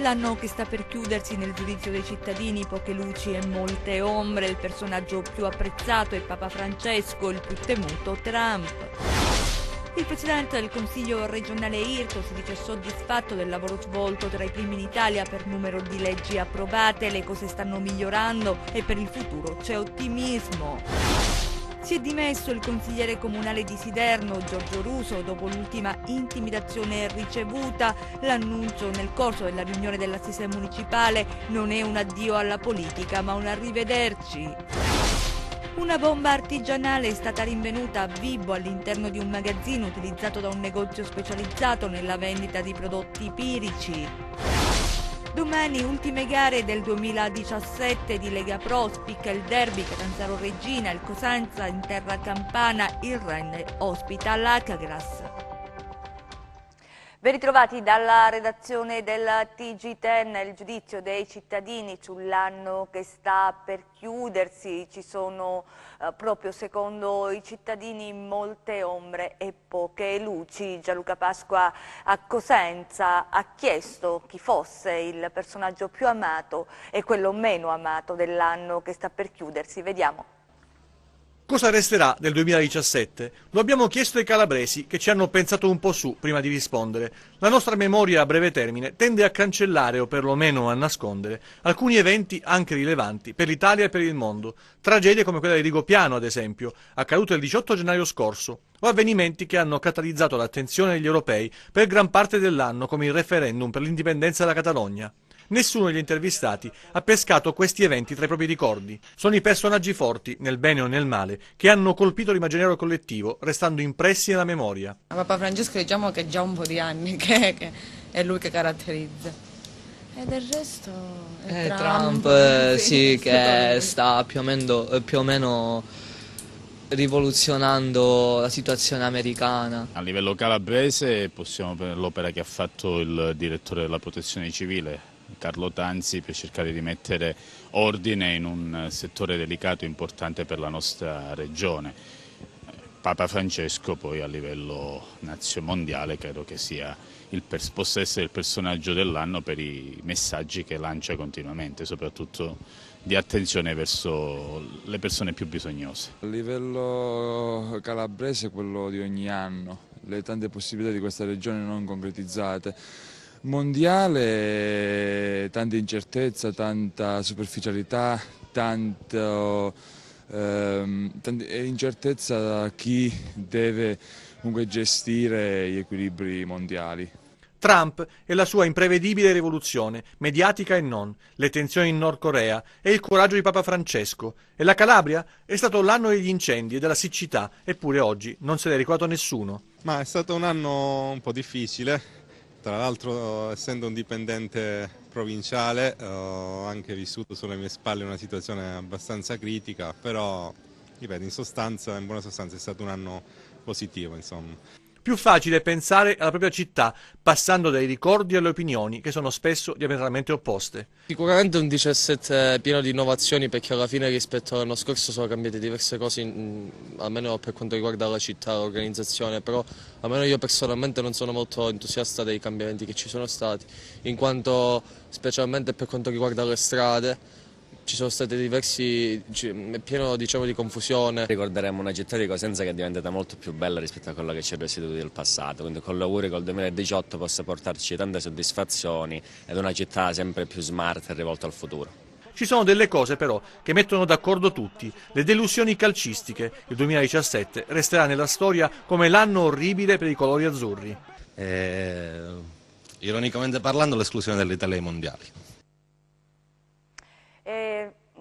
L'anno che sta per chiudersi nel giudizio dei cittadini, poche luci e molte ombre, il personaggio più apprezzato è Papa Francesco, il più temuto Trump. Il presidente del Consiglio regionale Irto si dice soddisfatto del lavoro svolto tra i primi in Italia per numero di leggi approvate, le cose stanno migliorando e per il futuro c'è ottimismo. Si è dimesso il consigliere comunale di Siderno, Giorgio Ruso, dopo l'ultima intimidazione ricevuta. L'annuncio nel corso della riunione dell'assise municipale non è un addio alla politica, ma un arrivederci. Una bomba artigianale è stata rinvenuta a Vibo all'interno di un magazzino utilizzato da un negozio specializzato nella vendita di prodotti pirici. Domani ultime gare del 2017 di Lega Pro, spicca il derby Catanzaro Regina, il Cosenza in terra campana, il Renne ospita l'Acagras. Ben ritrovati dalla redazione del TG10, il giudizio dei cittadini sull'anno che sta per chiudersi. Ci sono proprio secondo i cittadini molte ombre e poche luci. Gianluca Pasqua a Cosenza ha chiesto chi fosse il personaggio più amato e quello meno amato dell'anno che sta per chiudersi. Vediamo. Cosa resterà del 2017? Lo abbiamo chiesto ai calabresi, che ci hanno pensato un po' su prima di rispondere. La nostra memoria a breve termine tende a cancellare o perlomeno a nascondere alcuni eventi anche rilevanti per l'Italia e per il mondo. Tragedie come quella di Rigopiano, ad esempio, accaduta il 18 gennaio scorso, o avvenimenti che hanno catalizzato l'attenzione degli europei per gran parte dell'anno, come il referendum per l'indipendenza della Catalogna. Nessuno degli intervistati ha pescato questi eventi tra i propri ricordi. Sono i personaggi forti, nel bene o nel male, che hanno colpito l'immaginario collettivo, restando impressi nella memoria. Papa Francesco diciamo che è già un po' di anni che è lui che caratterizza. E del resto è Trump sì, che sta più o meno rivoluzionando la situazione americana. A livello calabrese possiamo prendere l'opera che ha fatto il direttore della protezione civile, Carlo Tanzi, per cercare di mettere ordine in un settore delicato e importante per la nostra regione. Papa Francesco poi a livello mondiale credo che possa essere il personaggio dell'anno per i messaggi che lancia continuamente, soprattutto di attenzione verso le persone più bisognose. A livello calabrese quello di ogni anno, le tante possibilità di questa regione non concretizzate. Mondiale, tanta incertezza, tanta superficialità, tanta incertezza da chi deve comunque gestire gli equilibri mondiali. Trump e la sua imprevedibile rivoluzione, mediatica e non, le tensioni in Nord Corea e il coraggio di Papa Francesco. E la Calabria è stato l'anno degli incendi e della siccità, eppure oggi non se l'è ricordato nessuno. Ma è stato un anno un po' difficile. Tra l'altro, essendo un dipendente provinciale, ho anche vissuto sulle mie spalle una situazione abbastanza critica, però, ripeto, in buona sostanza è stato un anno positivo, insomma. Più facile pensare alla propria città, passando dai ricordi alle opinioni, che sono spesso diametralmente opposte. Sicuramente un 17 pieno di innovazioni, perché alla fine rispetto all'anno scorso sono cambiate diverse cose, almeno per quanto riguarda la città, l'organizzazione, però almeno io personalmente non sono molto entusiasta dei cambiamenti che ci sono stati, in quanto specialmente per quanto riguarda le strade, ci sono stati pieno diciamo di confusione. Ricorderemo una città di Cosenza che è diventata molto più bella rispetto a quello che ci è residuo del passato, quindi con l'augurio che il 2018 possa portarci tante soddisfazioni ed una città sempre più smart e rivolta al futuro. Ci sono delle cose però che mettono d'accordo tutti, le delusioni calcistiche. Il 2017 resterà nella storia come l'anno orribile per i colori azzurri. Ironicamente parlando, l'esclusione dell'Italia ai mondiali.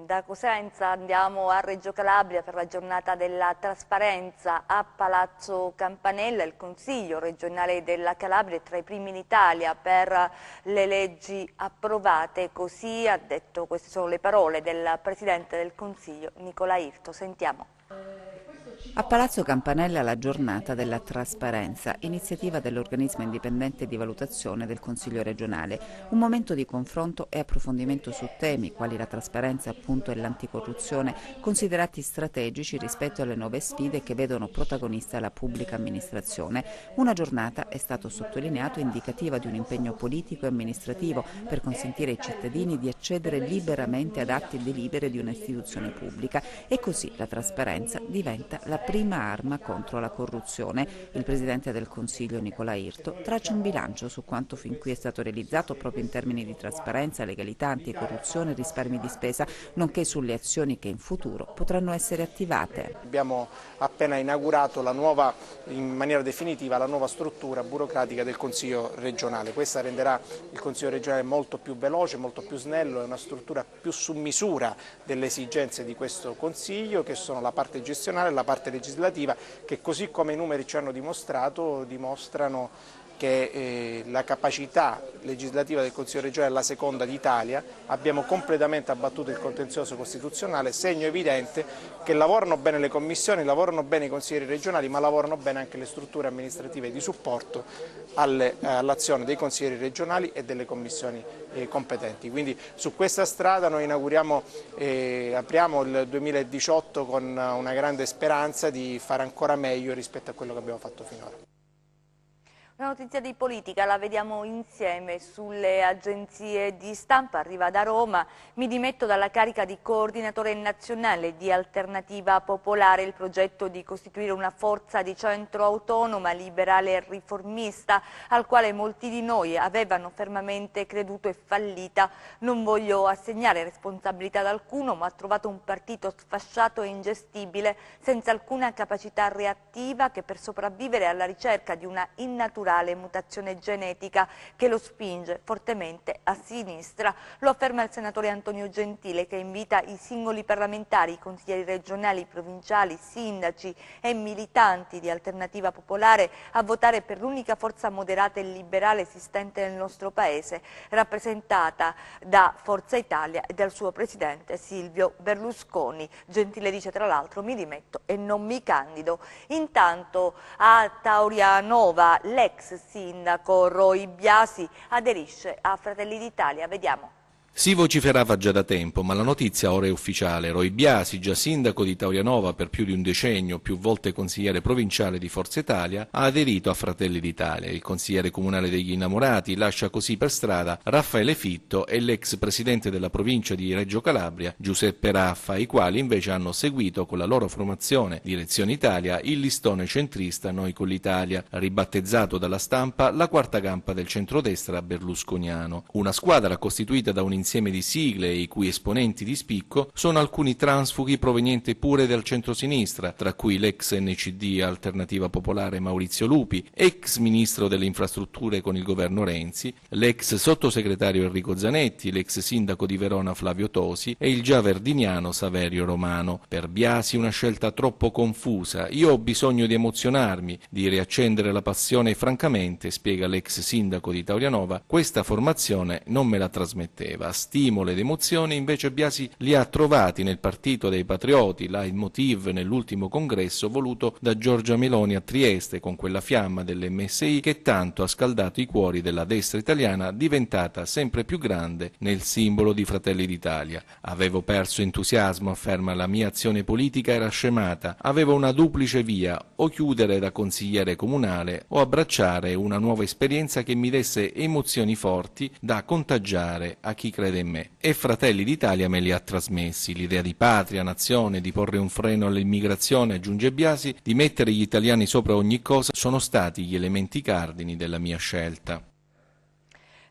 Da Cosenza andiamo a Reggio Calabria per la giornata della trasparenza a Palazzo Campanella. Il Consiglio regionale della Calabria è tra i primi in Italia per le leggi approvate, così ha detto, queste sono le parole del Presidente del Consiglio Nicola Irto. Sentiamo. A Palazzo Campanella la giornata della trasparenza, iniziativa dell'organismo indipendente di valutazione del Consiglio regionale, un momento di confronto e approfondimento su temi quali la trasparenza appunto e l'anticorruzione, considerati strategici rispetto alle nuove sfide che vedono protagonista la pubblica amministrazione. Una giornata, è stato sottolineato, indicativa di un impegno politico e amministrativo per consentire ai cittadini di accedere liberamente ad atti e delibere di un'istituzione pubblica, e così la trasparenza diventa la prima arma contro la corruzione. Il Presidente del Consiglio Nicola Irto traccia un bilancio su quanto fin qui è stato realizzato proprio in termini di trasparenza, legalità, anticorruzione e risparmi di spesa, nonché sulle azioni che in futuro potranno essere attivate. Abbiamo appena inaugurato in maniera definitiva la nuova struttura burocratica del Consiglio regionale. Questa renderà il Consiglio regionale molto più veloce, molto più snello, è una struttura più su misura delle esigenze di questo Consiglio, che sono la parte gestionale e la parte legislativa, che così come i numeri ci hanno dimostrato, dimostrano che la capacità legislativa del Consiglio regionale è la seconda d'Italia. Abbiamo completamente abbattuto il contenzioso costituzionale, segno evidente che lavorano bene le commissioni, lavorano bene i consiglieri regionali, ma lavorano bene anche le strutture amministrative di supporto all'azione dei consiglieri regionali e delle commissioni competenti. Quindi su questa strada noi apriamo il 2018 con una grande speranza di fare ancora meglio rispetto a quello che abbiamo fatto finora. Una notizia di politica la vediamo insieme sulle agenzie di stampa, arriva da Roma. Mi dimetto dalla carica di coordinatore nazionale di Alternativa Popolare. Il progetto di costituire una forza di centro autonoma, liberale e riformista, al quale molti di noi avevano fermamente creduto, è fallita. Non voglio assegnare responsabilità ad alcuno, ma ho trovato un partito sfasciato e ingestibile, senza alcuna capacità reattiva, che per sopravvivere alla ricerca di una innaturale mutazione genetica che lo spinge fortemente a sinistra. Lo afferma il senatore Antonio Gentile, che invita i singoli parlamentari, i consiglieri regionali, provinciali, sindaci e militanti di Alternativa Popolare a votare per l'unica forza moderata e liberale esistente nel nostro Paese, rappresentata da Forza Italia e dal suo presidente Silvio Berlusconi. Gentile dice tra l'altro: mi dimetto e non mi candido. Intanto a Taurianova l'ex sindaco Roy Biasi aderisce a Fratelli d'Italia. Vediamo. Si vociferava già da tempo, ma la notizia ora è ufficiale. Roy Biasi, già sindaco di Taurianova per più di un decennio, più volte consigliere provinciale di Forza Italia, ha aderito a Fratelli d'Italia. Il consigliere comunale degli Innamorati lascia così per strada Raffaele Fitto e l'ex presidente della provincia di Reggio Calabria, Giuseppe Raffa, i quali invece hanno seguito con la loro formazione Direzione Italia il listone centrista Noi con l'Italia, ribattezzato dalla stampa la quarta gamma del centrodestra berlusconiano. Una squadra costituita da un insieme di sigle i cui esponenti di spicco sono alcuni transfughi provenienti pure dal centrosinistra, tra cui l'ex NCD Alternativa Popolare Maurizio Lupi, ex ministro delle infrastrutture con il governo Renzi, l'ex sottosegretario Enrico Zanetti, l'ex sindaco di Verona Flavio Tosi e il già verdiniano Saverio Romano. Per Biasi una scelta troppo confusa. Io ho bisogno di emozionarmi, di riaccendere la passione e francamente, spiega l'ex sindaco di Taurianova, questa formazione non me la trasmetteva. Stimolo ed emozioni invece Biasi li ha trovati nel Partito dei Patrioti, leitmotiv nell'ultimo congresso voluto da Giorgia Meloni a Trieste, con quella fiamma dell'MSI che tanto ha scaldato i cuori della destra italiana, diventata sempre più grande nel simbolo di Fratelli d'Italia. Avevo perso entusiasmo, afferma, la mia azione politica era scemata, avevo una duplice via, o chiudere da consigliere comunale o abbracciare una nuova esperienza che mi desse emozioni forti da contagiare a chi crede in me. E Fratelli d'Italia me li ha trasmessi, l'idea di patria, nazione, di porre un freno all'immigrazione, aggiunge Biasi, di mettere gli italiani sopra ogni cosa, sono stati gli elementi cardini della mia scelta.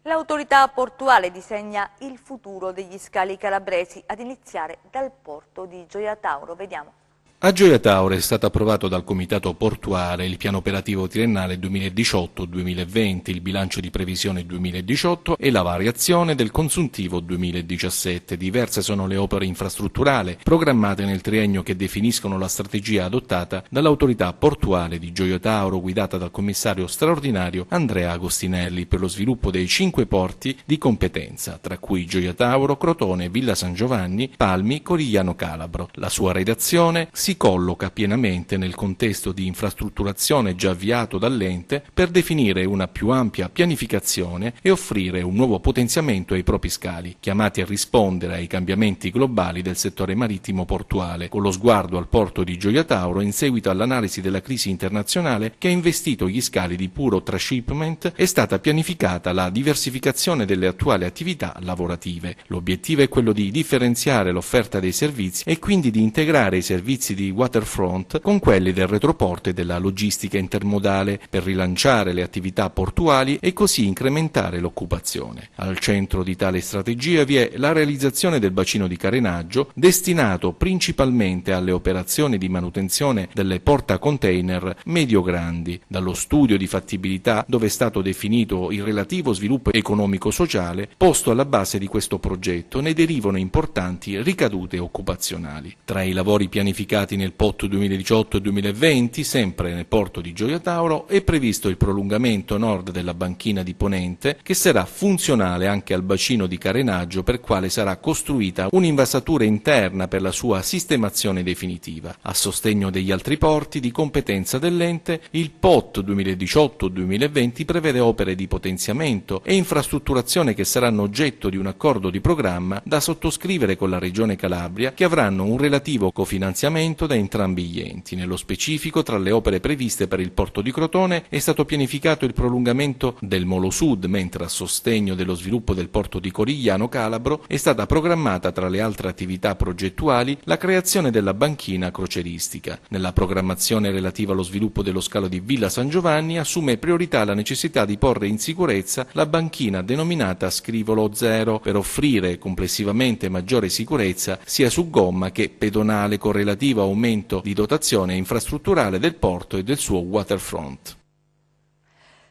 L'autorità portuale disegna il futuro degli scali calabresi, ad iniziare dal porto di Gioia Tauro. Vediamo. A Gioia Tauro è stato approvato dal Comitato Portuale il piano operativo triennale 2018-2020, il bilancio di previsione 2018 e la variazione del consuntivo 2017. Diverse sono le opere infrastrutturali programmate nel triennio che definiscono la strategia adottata dall'autorità portuale di Gioia Tauro, guidata dal commissario straordinario Andrea Agostinelli, per lo sviluppo dei 5 porti di competenza, tra cui Gioia Tauro, Crotone, Villa San Giovanni, Palmi, Corigliano Calabro. La sua redazione si si colloca pienamente nel contesto di infrastrutturazione già avviato dall'ente per definire una più ampia pianificazione e offrire un nuovo potenziamento ai propri scali, chiamati a rispondere ai cambiamenti globali del settore marittimo portuale, con lo sguardo al porto di Gioia Tauro in seguito all'analisi della crisi internazionale che ha investito gli scali di puro trashipment. È stata pianificata la diversificazione delle attuali attività lavorative. L'obiettivo è quello di differenziare l'offerta dei servizi e quindi di integrare i servizi di waterfront con quelli del retroporto e della logistica intermodale per rilanciare le attività portuali e così incrementare l'occupazione. Al centro di tale strategia vi è la realizzazione del bacino di carenaggio destinato principalmente alle operazioni di manutenzione delle portacontainer medio-grandi. Dallo studio di fattibilità, dove è stato definito il relativo sviluppo economico-sociale posto alla base di questo progetto, ne derivano importanti ricadute occupazionali. Tra i lavori pianificati nel POT 2018 e 2020, sempre nel porto di Gioia Tauro, è previsto il prolungamento nord della banchina di Ponente, che sarà funzionale anche al bacino di carenaggio, per quale sarà costruita un'invasatura interna per la sua sistemazione definitiva. A sostegno degli altri porti di competenza dell'ente, il POT 2018-2020 prevede opere di potenziamento e infrastrutturazione che saranno oggetto di un accordo di programma da sottoscrivere con la Regione Calabria, che avranno un relativo cofinanziamento da entrambi gli enti. Nello specifico, tra le opere previste per il porto di Crotone è stato pianificato il prolungamento del Molo Sud, mentre a sostegno dello sviluppo del porto di Corigliano Calabro è stata programmata, tra le altre attività progettuali, la creazione della banchina croceristica. Nella programmazione relativa allo sviluppo dello scalo di Villa San Giovanni assume priorità la necessità di porre in sicurezza la banchina denominata Scrivolo Zero per offrire complessivamente maggiore sicurezza sia su gomma che pedonale, con relativo aumento di dotazione infrastrutturale del porto e del suo waterfront.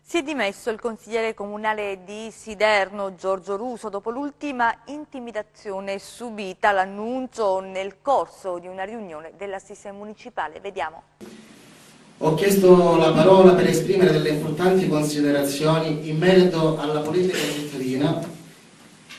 Si è dimesso il consigliere comunale di Siderno, Giorgio Ruso, dopo l'ultima intimidazione subita all'annuncio nel corso di una riunione dell'assise municipale. Vediamo. Ho chiesto la parola per esprimere delle importanti considerazioni in merito alla politica cittadina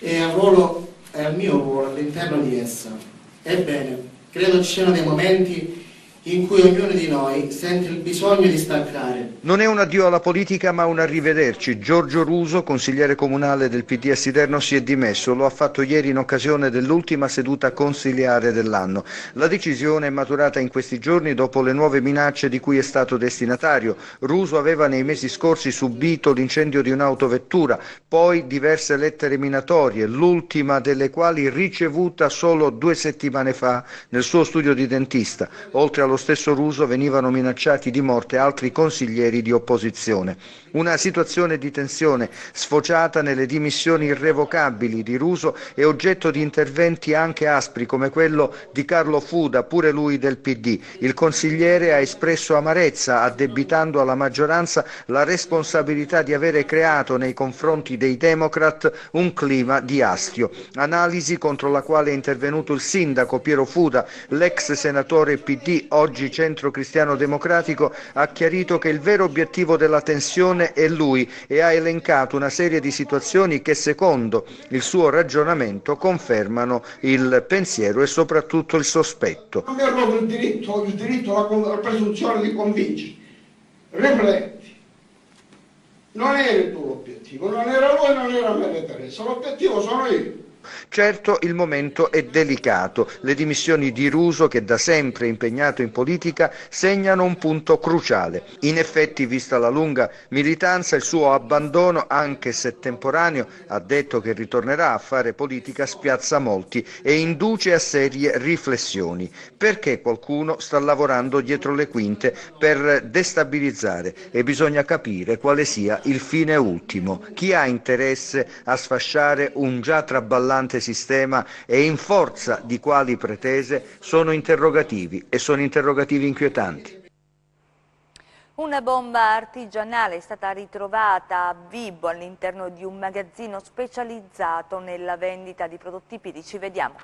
e al mio ruolo all'interno di essa. Ebbene, credo ci siano dei momenti in cui ognuno di noi sente il bisogno di staccare. Non è un addio alla politica ma un arrivederci. Giorgio Ruso, consigliere comunale del PD a Siderno, si è dimesso. Lo ha fatto ieri in occasione dell'ultima seduta consiliare dell'anno. La decisione è maturata in questi giorni dopo le nuove minacce di cui è stato destinatario. Ruso aveva nei mesi scorsi subito l'incendio di un'autovettura, poi diverse lettere minatorie, l'ultima delle quali ricevuta solo 2 settimane fa nel suo studio di dentista. Oltre allo stesso Ruso venivano minacciati di morte altri consiglieri di opposizione. Una situazione di tensione sfociata nelle dimissioni irrevocabili di Ruso e oggetto di interventi anche aspri come quello di Carlo Fuda, pure lui del PD. Il consigliere ha espresso amarezza addebitando alla maggioranza la responsabilità di avere creato nei confronti dei Democrat un clima di astio. Analisi contro la quale è intervenuto il sindaco Piero Fuda, l'ex senatore PD, oggi Centro Cristiano Democratico, ha chiarito che il vero obiettivo della tensione è lui e ha elencato una serie di situazioni che secondo il suo ragionamento confermano il pensiero e soprattutto il sospetto. Non è proprio il diritto, la presunzione di convincere. Rifletti. Non era il tuo obiettivo, non era lui, non era Maria Teresa, l'obiettivo sono io. Certo, il momento è delicato. Le dimissioni di Ruso, che da sempre è impegnato in politica, segnano un punto cruciale. In effetti, vista la lunga militanza, il suo abbandono, anche se temporaneo, ha detto che ritornerà a fare politica, spiazza molti e induce a serie riflessioni. Perché qualcuno sta lavorando dietro le quinte per destabilizzare e bisogna capire quale sia il fine ultimo. Chi ha interesse a sfasciare un già traballante sistema e in forza di quali pretese sono interrogativi e sono interrogativi inquietanti. Una bomba artigianale è stata ritrovata a Vibo all'interno di un magazzino specializzato nella vendita di prodotti pirici. Vediamo.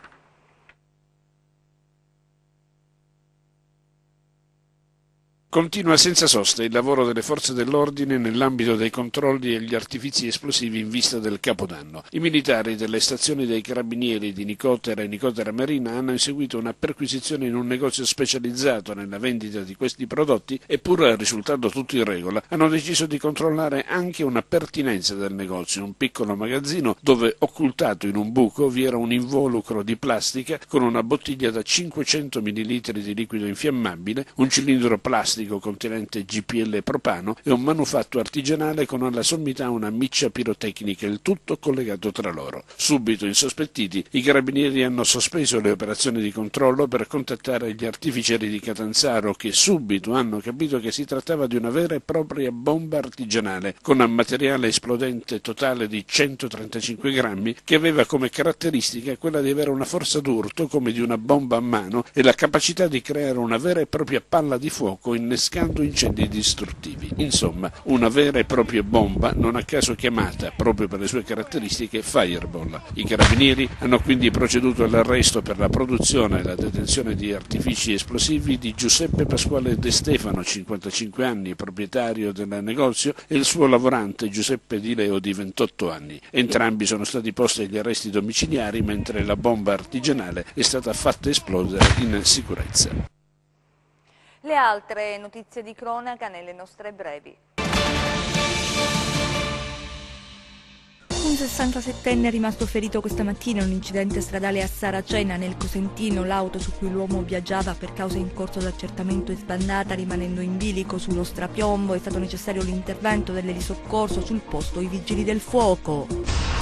Continua senza sosta il lavoro delle forze dell'ordine nell'ambito dei controlli agli artifici esplosivi in vista del Capodanno. I militari delle stazioni dei Carabinieri di Nicotera e Nicotera Marina hanno eseguito una perquisizione in un negozio specializzato nella vendita di questi prodotti e, pur risultando tutto in regola, hanno deciso di controllare anche una pertinenza del negozio, un piccolo magazzino dove, occultato in un buco, vi era un involucro di plastica con una bottiglia da 500 ml di liquido infiammabile, un cilindro plastico contenente GPL propano e un manufatto artigianale con alla sommità una miccia pirotecnica, il tutto collegato tra loro. Subito insospettiti, i carabinieri hanno sospeso le operazioni di controllo per contattare gli artificieri di Catanzaro, che subito hanno capito che si trattava di una vera e propria bomba artigianale con un materiale esplodente totale di 135 grammi che aveva come caratteristica quella di avere una forza d'urto come di una bomba a mano e la capacità di creare una vera e propria palla di fuoco innescando incendi distruttivi. Insomma, una vera e propria bomba, non a caso chiamata, proprio per le sue caratteristiche, Fireball. I carabinieri hanno quindi proceduto all'arresto per la produzione e la detenzione di artifici esplosivi di Giuseppe Pasquale De Stefano, 55 anni, proprietario del negozio, e il suo lavorante Giuseppe Di Leo, di 28 anni. Entrambi sono stati posti agli arresti domiciliari, mentre la bomba artigianale è stata fatta esplodere in sicurezza. Le altre notizie di cronaca nelle nostre brevi. Un 67enne è rimasto ferito questa mattina in un incidente stradale a Saracena, nel Cosentino. L'auto su cui l'uomo viaggiava, per causa in corso d'accertamento, è sbandata rimanendo in bilico sullo strapiombo. È stato necessario l'intervento delle di soccorso, sul posto i vigili del fuoco.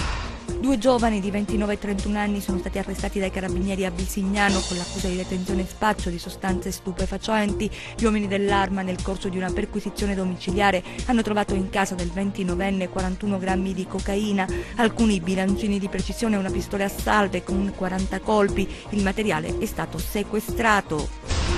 2 giovani di 29 e 31 anni sono stati arrestati dai carabinieri a Bisignano con l'accusa di detenzione e spaccio di sostanze stupefacenti. Gli uomini dell'Arma, nel corso di una perquisizione domiciliare, hanno trovato in casa del 29enne 41 grammi di cocaina, alcuni bilancini di precisione e una pistola a salve con 40 colpi. Il materiale è stato sequestrato.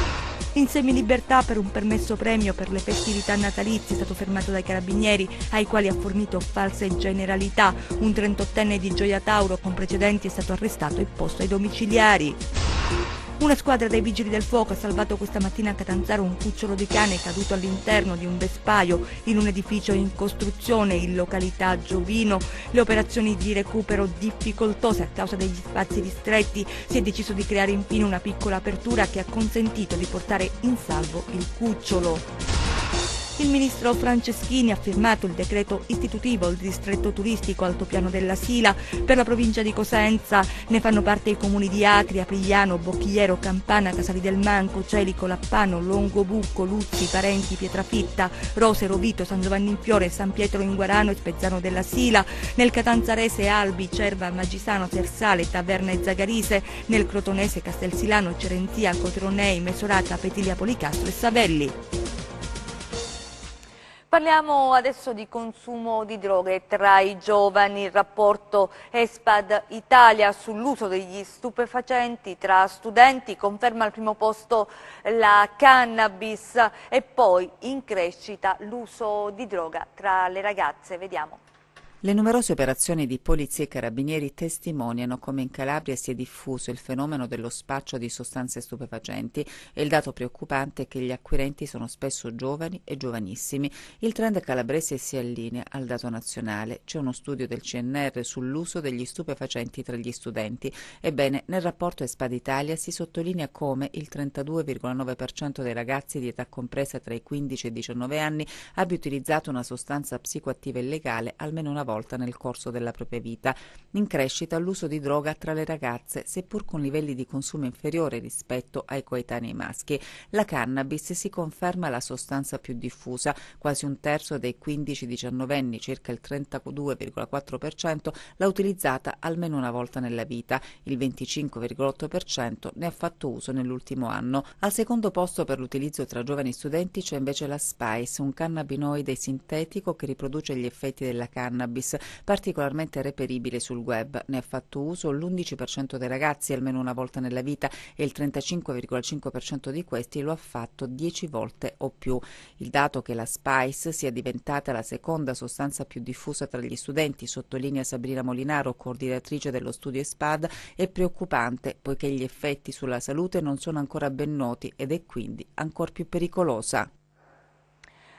In semilibertà per un permesso premio per le festività natalizie è stato fermato dai carabinieri, ai quali ha fornito false generalità. Un 38enne di Gioia Tauro con precedenti è stato arrestato e posto ai domiciliari. Una squadra dei vigili del fuoco ha salvato questa mattina a Catanzaro un cucciolo di cane caduto all'interno di un vespaio in un edificio in costruzione in località Giovino. Le operazioni di recupero difficoltose a causa degli spazi ristretti. Si è deciso di creare infine una piccola apertura che ha consentito di portare in salvo il cucciolo. Il ministro Franceschini ha firmato il decreto istitutivo del distretto turistico Altopiano della Sila per la provincia di Cosenza. Ne fanno parte i comuni di Atri, Aprigliano, Bocchigliero, Campana, Casali del Manco, Celico, Lappano, Longobucco, Luzzi, Parenti, Pietrafitta, Rosero, Vito, San Giovanni in Fiore, San Pietro in Guarano e Spezzano della Sila. Nel Catanzarese Albi, Cerva, Magisano, Tersale, Taverna e Zagarise. Nel Crotonese Castelsilano, Cerenzia, Cotronei, Mesorata, Petilia, Policastro e Savelli. Parliamo adesso di consumo di droghe tra i giovani. Il rapporto ESPAD Italia sull'uso degli stupefacenti tra studenti conferma al primo posto la cannabis e poi in crescita l'uso di droga tra le ragazze. Vediamo. Le numerose operazioni di polizia e carabinieri testimoniano come in Calabria si è diffuso il fenomeno dello spaccio di sostanze stupefacenti e il dato preoccupante è che gli acquirenti sono spesso giovani e giovanissimi. Il trend calabrese si allinea al dato nazionale. C'è uno studio del CNR sull'uso degli stupefacenti tra gli studenti. Ebbene, nel rapporto ESPAD Italia si sottolinea come il 32,9% dei ragazzi di età compresa tra i 15 e i 19 anni abbia utilizzato una sostanza psicoattiva illegale almeno una volta nel corso della propria vita. In crescita l'uso di droga tra le ragazze, seppur con livelli di consumo inferiori rispetto ai coetanei maschi. La cannabis si conferma la sostanza più diffusa, quasi un terzo dei 15-19 anni, circa il 32,4%, l'ha utilizzata almeno una volta nella vita, il 25,8% ne ha fatto uso nell'ultimo anno. Al secondo posto per l'utilizzo tra giovani studenti c'è invece la Spice, un cannabinoide sintetico che riproduce gli effetti della cannabis, particolarmente reperibile sul web. Ne ha fatto uso l'11% dei ragazzi almeno una volta nella vita e il 35,5% di questi lo ha fatto 10 volte o più. Il dato che la Spice sia diventata la seconda sostanza più diffusa tra gli studenti, sottolinea Sabrina Molinaro, coordinatrice dello studio ESPAD, è preoccupante poiché gli effetti sulla salute non sono ancora ben noti ed è quindi ancor più pericolosa.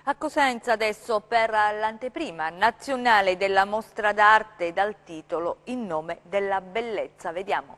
A Cosenza adesso per l'anteprima nazionale della mostra d'arte dal titolo In nome della bellezza. Vediamo.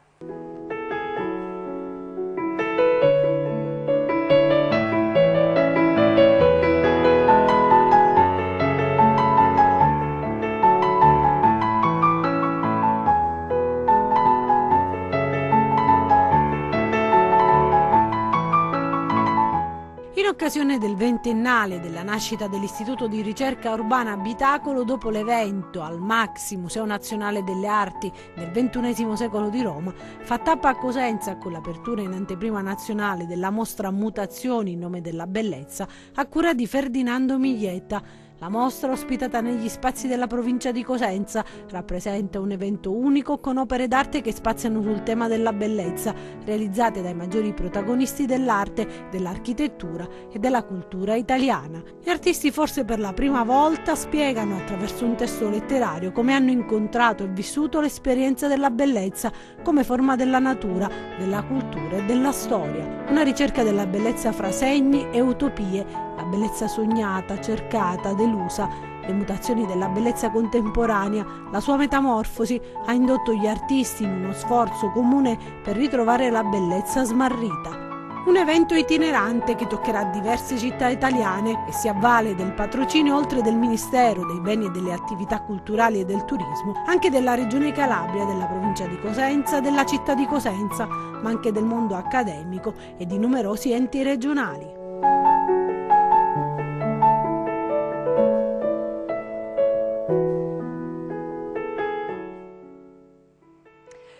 In occasione del ventennale della nascita dell'Istituto di Ricerca Urbana Abitacolo, dopo l'evento al Maxi Museo Nazionale delle Arti del XXI secolo di Roma, fa tappa a Cosenza con l'apertura in anteprima nazionale della mostra Mutazioni in nome della bellezza a cura di Ferdinando Miglietta. La mostra, ospitata negli spazi della provincia di Cosenza, rappresenta un evento unico con opere d'arte che spaziano sul tema della bellezza, realizzate dai maggiori protagonisti dell'arte, dell'architettura e della cultura italiana. Gli artisti forse per la prima volta spiegano attraverso un testo letterario come hanno incontrato e vissuto l'esperienza della bellezza come forma della natura, della cultura e della storia. Una ricerca della bellezza fra segni e utopie, la bellezza sognata, cercata, delusa, le mutazioni della bellezza contemporanea, la sua metamorfosi ha indotto gli artisti in uno sforzo comune per ritrovare la bellezza smarrita. Un evento itinerante che toccherà diverse città italiane e si avvale del patrocinio oltre del Ministero dei Beni e delle Attività Culturali e del Turismo, anche della Regione Calabria, della provincia di Cosenza, della città di Cosenza, ma anche del mondo accademico e di numerosi enti regionali.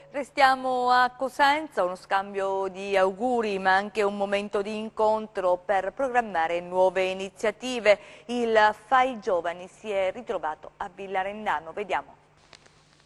Restiamo a Cosenza, uno scambio di auguri ma anche un momento di incontro per programmare nuove iniziative. Il FAI Giovani si è ritrovato a Villarendano, vediamo.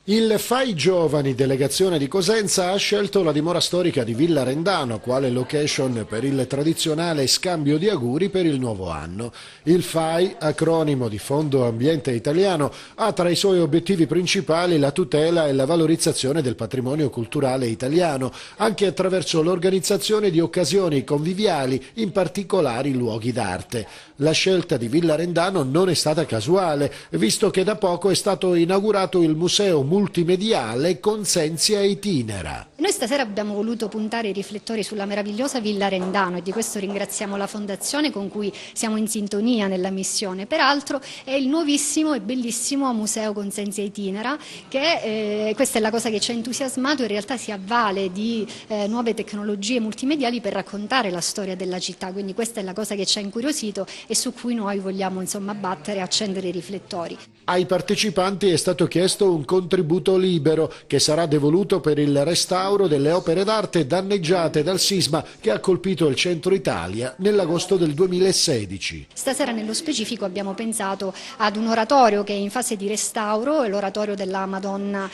Il FAI Giovani, delegazione di Cosenza, ha scelto la dimora storica di Villarendano quale location per il tradizionale scambio di auguri per il nuovo anno. Il FAI, acronimo di Fondo Ambiente Italiano, ha tra i suoi obiettivi principali la tutela e la valorizzazione del patrimonio culturale italiano, anche attraverso l'organizzazione di occasioni conviviali, in particolari luoghi d'arte. La scelta di Villarendano non è stata casuale, visto che da poco è stato inaugurato il museo multimediale Consenzia Itinera. Noi stasera abbiamo voluto puntare i riflettori sulla meravigliosa Villa Rendano e di questo ringraziamo la Fondazione con cui siamo in sintonia nella missione. Peraltro è il nuovissimo e bellissimo museo Consenzia Itinera che, questa è la cosa che ci ha entusiasmato, in realtà si avvale di nuove tecnologie multimediali per raccontare la storia della città, quindi questa è la cosa che ci ha incuriosito e su cui noi vogliamo battere e accendere i riflettori. Ai partecipanti è stato chiesto un contributo libero che sarà devoluto per il restauro delle opere d'arte danneggiate dal sisma che ha colpito il centro Italia nell'agosto del 2016. Stasera nello specifico abbiamo pensato ad un oratorio che è in fase di restauro, è l'oratorio della Madonna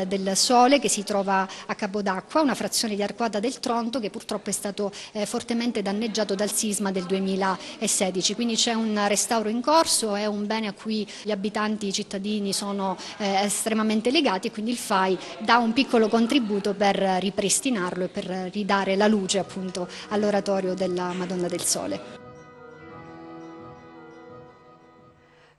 del Sole che si trova a Capodacqua, una frazione di Arquata del Tronto che purtroppo è stato fortemente danneggiato dal sisma del 2016. Quindi c'è un restauro in corso, è un bene a cui gli abitanti, i cittadini sono estremamente legati e quindi il FAI dà un piccolo contributo per ripristinarlo e per ridare la luce appunto all'oratorio della Madonna del Sole.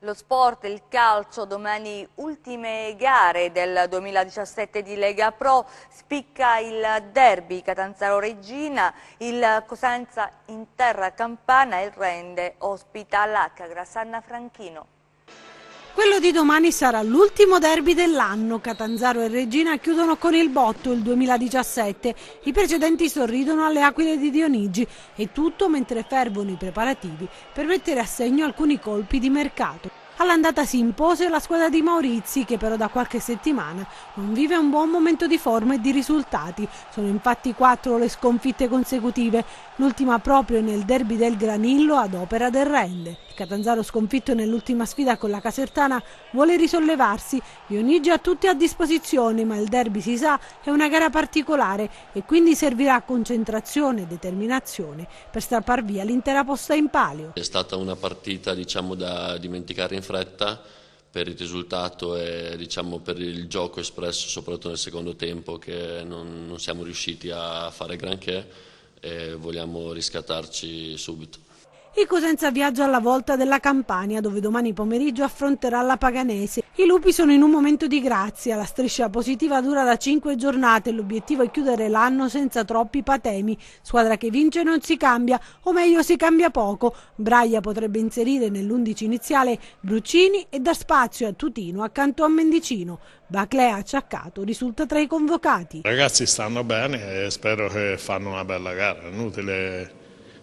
Lo sport, il calcio, domani ultime gare del 2017 di Lega Pro, spicca il derby Catanzaro-Regina, il Cosenza in terra campana e il Rende ospita l'Acagra Sanna Franchino. Quello di domani sarà l'ultimo derby dell'anno. Catanzaro e Regina chiudono con il botto il 2017. I precedenti sorridono alle Aquile di Dionigi e tutto mentre fervono i preparativi per mettere a segno alcuni colpi di mercato. All'andata si impose la squadra di Maurizi che però da qualche settimana non vive un buon momento di forma e di risultati. Sono infatti 4 le sconfitte consecutive, l'ultima proprio nel derby del Granillo ad opera del Rende. Il Catanzaro, sconfitto nell'ultima sfida con la Casertana, vuole risollevarsi. Dionigi ha tutti a disposizione, ma il derby, si sa, è una gara particolare e quindi servirà concentrazione e determinazione per strappar via l'intera posta in palio. È stata una partita da dimenticare in fretta per il risultato e per il gioco espresso soprattutto nel secondo tempo, che non siamo riusciti a fare granché e vogliamo riscattarci subito. Il Cosenza viaggia alla volta della Campania, dove domani pomeriggio affronterà la Paganese. I lupi sono in un momento di grazia, la striscia positiva dura da 5 giornate e l'obiettivo è chiudere l'anno senza troppi patemi. Squadra che vince non si cambia, o meglio si cambia poco. Braia potrebbe inserire nell'11 iniziale Bruccini e dar spazio a Tutino accanto a Mendicino. Baclea Acciaccato risulta tra i convocati. I ragazzi stanno bene e spero che fanno una bella gara, è inutile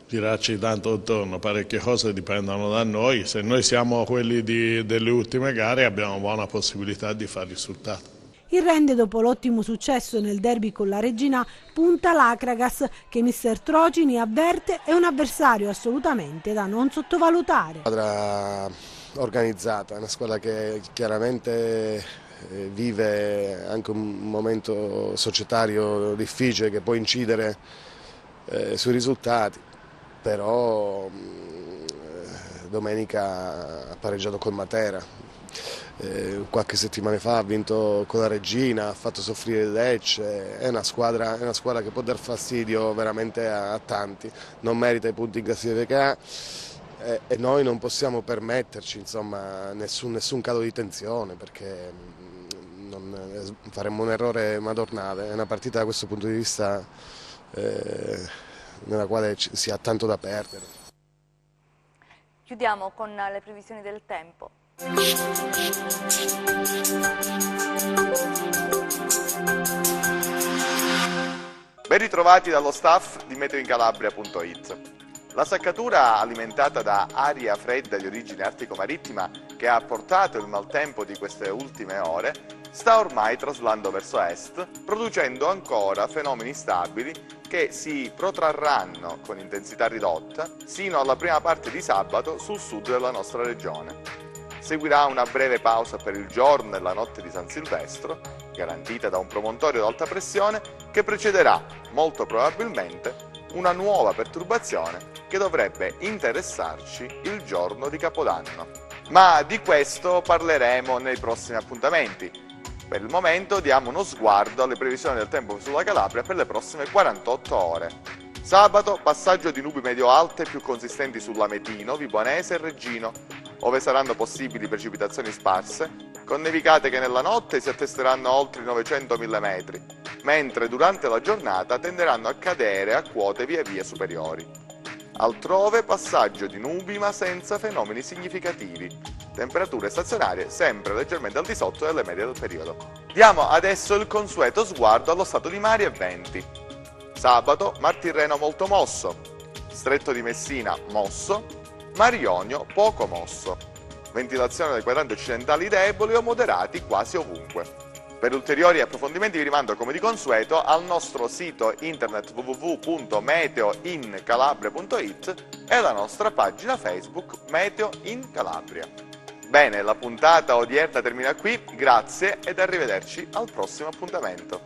girarci tanto attorno, parecchie cose dipendono da noi, se noi siamo quelli delle ultime gare abbiamo buona possibilità di fare risultato. Il Rende, dopo l'ottimo successo nel derby con la Regina, punta l'Acragas, che mister Trocini avverte è un avversario assolutamente da non sottovalutare. Squadra organizzata, una squadra che chiaramente vive anche un momento societario difficile che può incidere sui risultati. Però domenica ha pareggiato col Matera, qualche settimana fa ha vinto con la Regina, ha fatto soffrire il Lecce, è una squadra che può dar fastidio veramente a tanti, non merita i punti in classifica che ha e noi non possiamo permetterci insomma, nessun calo di tensione perché faremmo un errore madornale, è una partita da questo punto di vista nella quale si ha tanto da perdere. Chiudiamo con le previsioni del tempo. Ben ritrovati dallo staff di meteoincalabria.it. La saccatura alimentata da aria fredda di origine artico-marittima che ha portato il maltempo di queste ultime ore sta ormai traslando verso est, producendo ancora fenomeni stabili che si protrarranno con intensità ridotta sino alla prima parte di sabato sul sud della nostra regione. Seguirà una breve pausa per il giorno e la notte di San Silvestro, garantita da un promontorio ad alta pressione che precederà, molto probabilmente, una nuova perturbazione che dovrebbe interessarci il giorno di Capodanno. Ma di questo parleremo nei prossimi appuntamenti. Per il momento diamo uno sguardo alle previsioni del tempo sulla Calabria per le prossime 48 ore. Sabato passaggio di nubi medio-alte più consistenti sull'Ametino, Vibonese e Reggino, ove saranno possibili precipitazioni sparse, con nevicate che nella notte si attesteranno oltre i 900 mm, mentre durante la giornata tenderanno a cadere a quote via via superiori. Altrove passaggio di nubi ma senza fenomeni significativi. Temperature stazionarie sempre leggermente al di sotto delle medie del periodo. Diamo adesso il consueto sguardo allo stato di mari e venti. Sabato, Mar Tirreno molto mosso, Stretto di Messina mosso, Mar Ionio poco mosso. Ventilazione dei quadranti occidentali deboli o moderati quasi ovunque. Per ulteriori approfondimenti vi rimando come di consueto al nostro sito internet www.meteoincalabria.it e alla nostra pagina Facebook Meteo in Calabria. Bene, la puntata odierna termina qui, grazie ed arrivederci al prossimo appuntamento.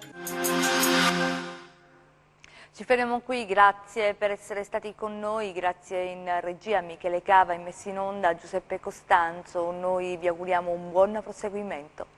Ci fermiamo qui, grazie per essere stati con noi, grazie in regia a Michele Cava, in messa in onda Giuseppe Costanzo, noi vi auguriamo un buon proseguimento.